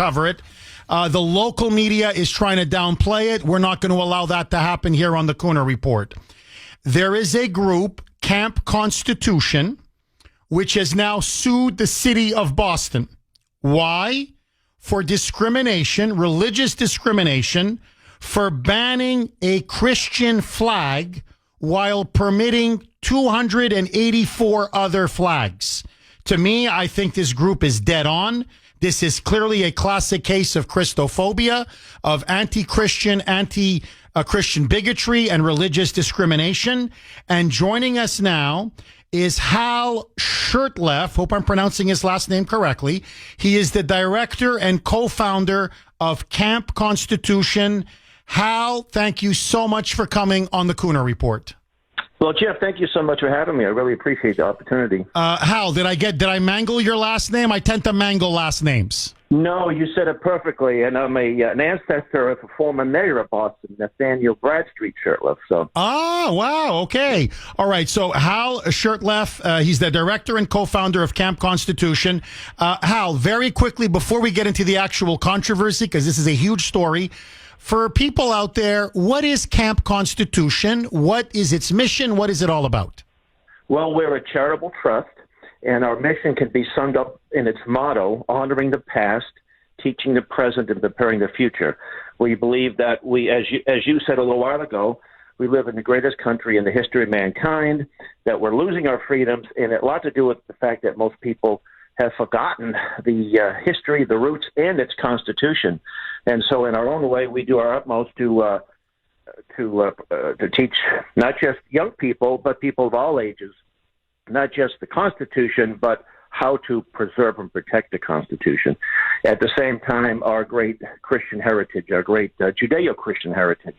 cover it. The local media is trying to downplay it. We're not going to allow that to happen here on the Kuhner Report. There is a group, Camp Constitution, which has now sued the city of Boston. Why? For discrimination, religious discrimination, for banning a Christian flag while permitting 284 other flags. To me, I think this group is dead on. This is clearly a classic case of Christophobia, of anti-Christian, anti-Christian bigotry and religious discrimination. And joining us now is Hal Shurtleff. Hope I'm pronouncing his last name correctly. He is the director and co-founder of Camp Constitution. Hal, thank you so much for coming on the Kuhner Report. Well, Jeff, thank you so much for having me. I really appreciate the opportunity. Hal, did I mangle your last name? I tend to mangle last names. No, you said it perfectly, and I'm an ancestor of a former mayor of Boston, Nathaniel Bradstreet Shurtleff. So. Oh, wow. Okay. All right. So Hal Shurtleff, he's the director and co-founder of Camp Constitution. Hal, very quickly, before we get into the actual controversy, because this is a huge story, for people out there, what is Camp Constitution? What is its mission? What is it all about? Well, we're a charitable trust, and our mission can be summed up in its motto, honoring the past, teaching the present, and preparing the future. We believe that we, as you said a little while ago, we live in the greatest country in the history of mankind, that we're losing our freedoms, and it a lot to do with the fact that most people have forgotten the history, the roots, and its constitution. And so in our own way, we do our utmost to teach not just young people, but people of all ages, not just the Constitution, but how to preserve and protect the Constitution. At the same time, our great Christian heritage, our great Judeo-Christian heritage,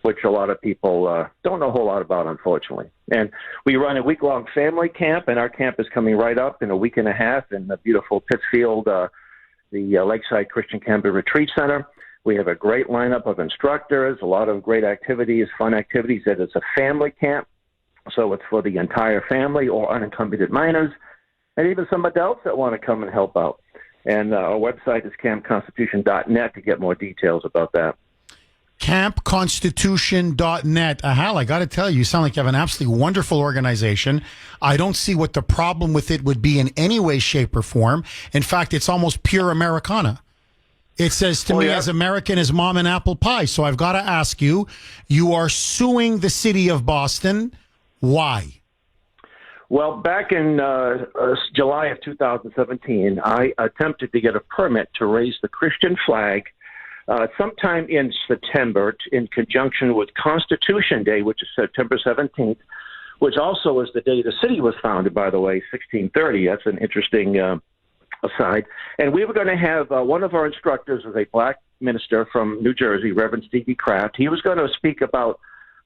which a lot of people don't know a whole lot about, unfortunately. And we run a week-long family camp, and our camp is coming right up in a week and a half in the beautiful Pittsfield, the Lakeside Christian Camp and Retreat Center. We have a great lineup of instructors, a lot of great activities, fun activities. That it's a family camp, so it's for the entire family or unaccompanied minors, and even some adults that want to come and help out. And our website is campconstitution.net to get more details about that. campconstitution.net. Hal, I got to tell you, you sound like you have an absolutely wonderful organization. I don't see what the problem with it would be in any way, shape, or form. In fact, it's almost pure Americana. It says to me, as American as mom and apple pie. So I've got to ask you, you are suing the city of Boston. Why? Well, back in July of 2017, I attempted to get a permit to raise the Christian flag sometime in September in conjunction with Constitution Day, which is September 17th, which also is the day the city was founded, by the way, 1630. That's an interesting aside. And we were going to have one of our instructors was a black minister from New Jersey, Reverend Stevie Kraft. He was going to speak about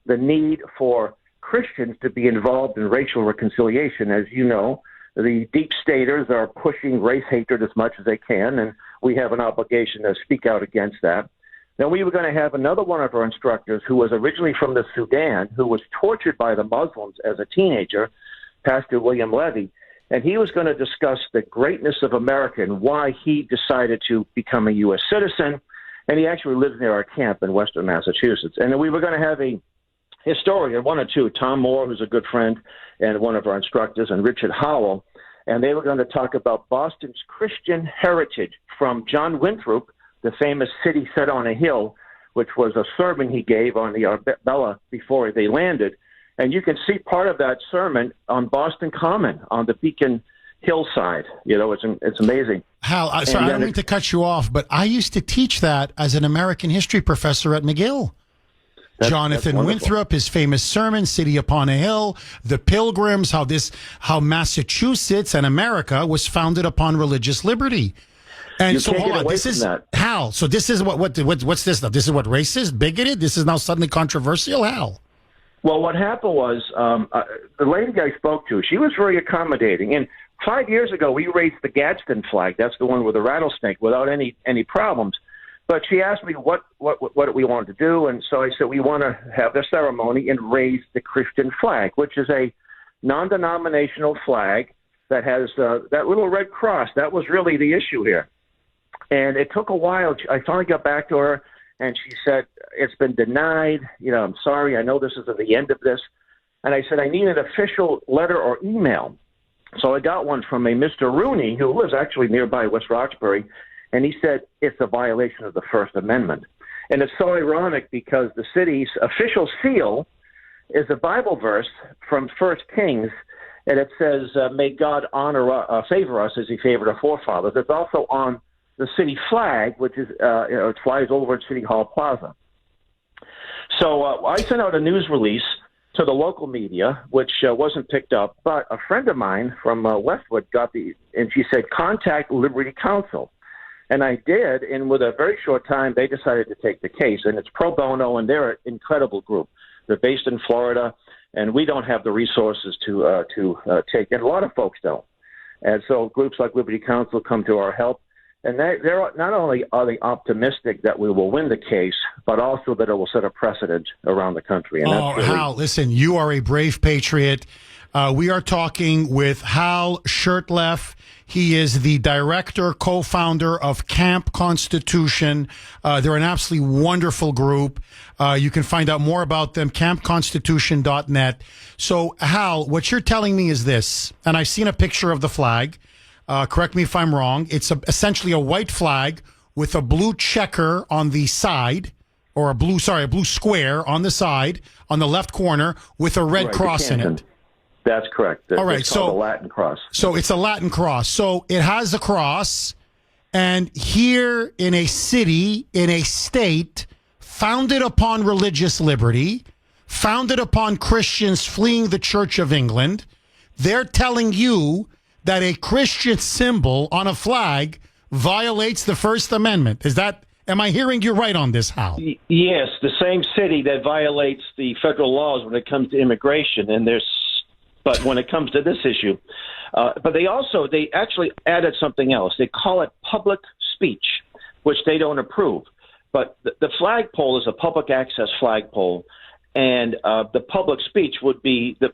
the need for Christians to be involved in racial reconciliation. As you know, the deep staters are pushing race hatred as much as they can, and we have an obligation to speak out against that. Then we were going to have another one of our instructors who was originally from the Sudan, who was tortured by the Muslims as a teenager, Pastor William Levy, and he was going to discuss the greatness of America and why he decided to become a U.S. citizen, and he actually lives near our camp in Western Massachusetts. And then we were going to have a historian, one or two, Tom Moore, who's a good friend, and one of our instructors, and Richard Howell, and they were going to talk about Boston's Christian heritage from John Winthrop, the famous city set on a hill, which was a sermon he gave on the Arbella before they landed. And you can see part of that sermon on Boston Common, on the Beacon Hillside. You know, it's amazing. Hal, sorry, I don't mean to cut you off, but I used to teach that as an American history professor at McGill. Jonathan Winthrop, his famous sermon, City Upon a Hill, the Pilgrims, how Massachusetts and America was founded upon religious liberty. And you so hold on, this is Hal. So this is what's this stuff? This is what racist, bigoted? This is now suddenly controversial, Hal? Well, what happened was the lady I spoke to, she was very accommodating. And 5 years ago, we raised the Gadsden flag. That's the one with the rattlesnake without any problems. But she asked me what we wanted to do, and so I said we want to have the ceremony and raise the Christian flag, which is a non-denominational flag that has that little red cross. That was really the issue here. And it took a while. I finally got back to her, and she said, it's been denied. I'm sorry. I know this isn't the end of this. And I said, I need an official letter or email. So I got one from a Mr. Rooney, who lives actually nearby West Roxbury, and he said it's a violation of the First Amendment. And it's so ironic because the city's official seal is a Bible verse from 1 Kings, and it says, may God favor us as he favored our forefathers. It's also on the city flag, which is it flies over at City Hall Plaza. So I sent out a news release to the local media, which wasn't picked up, but a friend of mine from Westwood and she said, contact Liberty Counsel. And I did, and with a very short time, they decided to take the case, and it's pro bono, and they're an incredible group. They're based in Florida, and we don't have the resources to take, and a lot of folks don't. And so groups like Liberty Counsel come to our help. And they're not only are they optimistic that we will win the case, but also that it will set a precedent around the country. And that's really... Hal, listen, you are a brave patriot. We are talking with Hal Shurtleff. He is the director, co-founder of Camp Constitution. They're an absolutely wonderful group. You can find out more about them, campconstitution.net. So, Hal, what you're telling me is this, and I've seen a picture of the flag. Correct me if I'm wrong. It's essentially a white flag with a blue checker on the side, or a blue square on the side, on the left corner, with a red cross in it. That's correct. All right, it's called a Latin cross. So it's a Latin cross. So it has a cross, and here in a city, in a state, founded upon religious liberty, founded upon Christians fleeing the Church of England, they're telling you that a Christian symbol on a flag violates the First Amendment. Am I hearing you right on this, Hal? Yes, the same city that violates the federal laws when it comes to immigration, but when it comes to this issue. But they actually added something else. They call it public speech, which they don't approve. But the flagpole is a public access flagpole, and the public speech would be the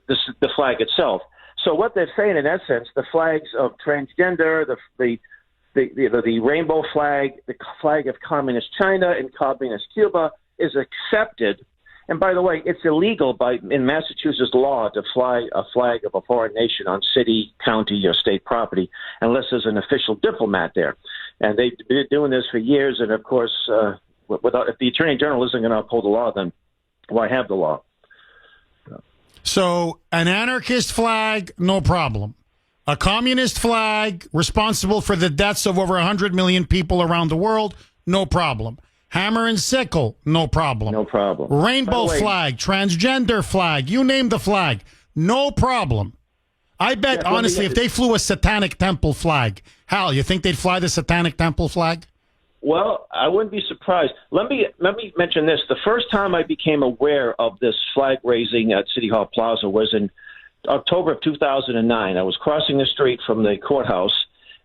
flag itself. So what they're saying, in essence, the flags of transgender, the rainbow flag, the flag of communist China and communist Cuba is accepted. And by the way, it's illegal in Massachusetts law to fly a flag of a foreign nation on city, county, or state property unless there's an official diplomat there. And they've been doing this for years. And of course, if the Attorney General isn't going to uphold the law, then why have the law? So an anarchist flag, no problem. A communist flag responsible for the deaths of over 100 million people around the world, no problem. Hammer and sickle, no problem. No problem. Rainbow flag, transgender flag, you name the flag, no problem. I bet, honestly, if they flew a Satanic Temple flag, Hal, you think they'd fly the Satanic Temple flag? Well, I wouldn't be surprised. Let me mention this. The first time I became aware of this flag raising at City Hall Plaza was in October of 2009. I was crossing the street from the courthouse,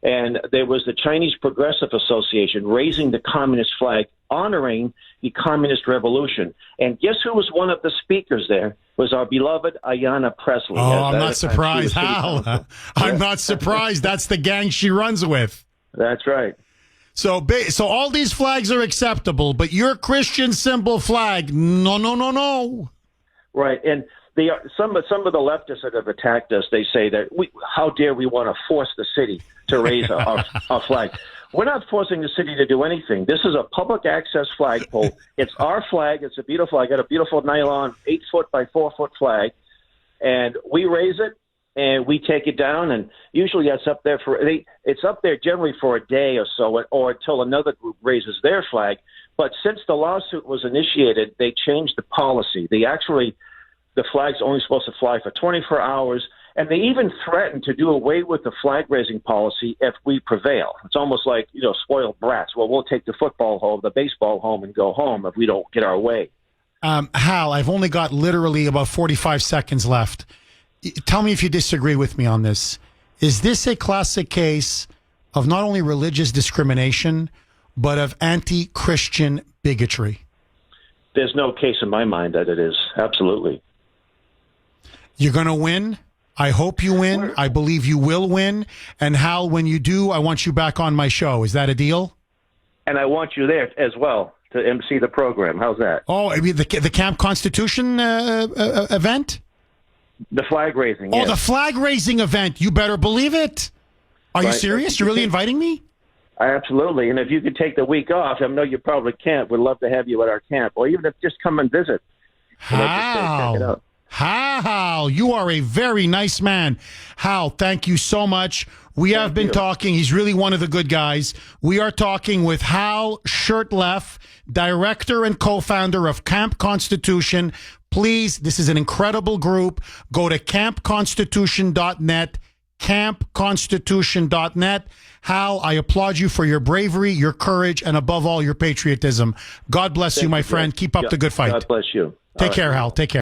and there was the Chinese Progressive Association raising the communist flag, honoring the communist revolution. And guess who was one of the speakers there? Was our beloved Ayanna Pressley. Oh, I'm not surprised, Hal. I'm not surprised. That's the gang she runs with. That's right. So all these flags are acceptable, but your Christian symbol flag, no. Right, and some of the leftists that have attacked us, they say that how dare we want to force the city to raise our flag. We're not forcing the city to do anything. This is a public access flagpole. It's our flag. It's a beautiful. I got a beautiful nylon 8-foot by 4-foot flag, and we raise it. And we take it down, and usually it's up there it's up there generally for a day or so, or until another group raises their flag. But since the lawsuit was initiated, they changed the policy. The flag's only supposed to fly for 24 hours, and they even threatened to do away with the flag raising policy if we prevail. It's almost like spoiled brats. Well, we'll take the football home, the baseball home, and go home if we don't get our way. Hal, I've only got literally about 45 seconds left. Tell me if you disagree with me on this. Is this a classic case of not only religious discrimination, but of anti-Christian bigotry? There's no case in my mind that it is. Absolutely. You're going to win. I hope you win. I believe you will win. And Hal, when you do, I want you back on my show. Is that a deal? and I want you there as well to MC the program. How's that? Oh, I mean the Camp Constitution event? The flag raising. Oh, yes. the flag raising event. You better believe it. Are you Right. serious? You're really inviting me? Absolutely. And if you could take the week off, I know you probably can't. We'd love to have you at our camp, or even if just come and visit. Check it Hal. out. Hal, you are a very nice man. Hal, thank you so much. We have been talking. He's really one of the good guys. We are talking with Hal Shurtleff, director and co-founder of Camp Constitution. Please, this is an incredible group. Go to campconstitution.net, campconstitution.net. Hal, I applaud you for your bravery, your courage, and above all, your patriotism. God bless you, my friend. Keep up the good fight. God bless you. Take care, Hal. Take care.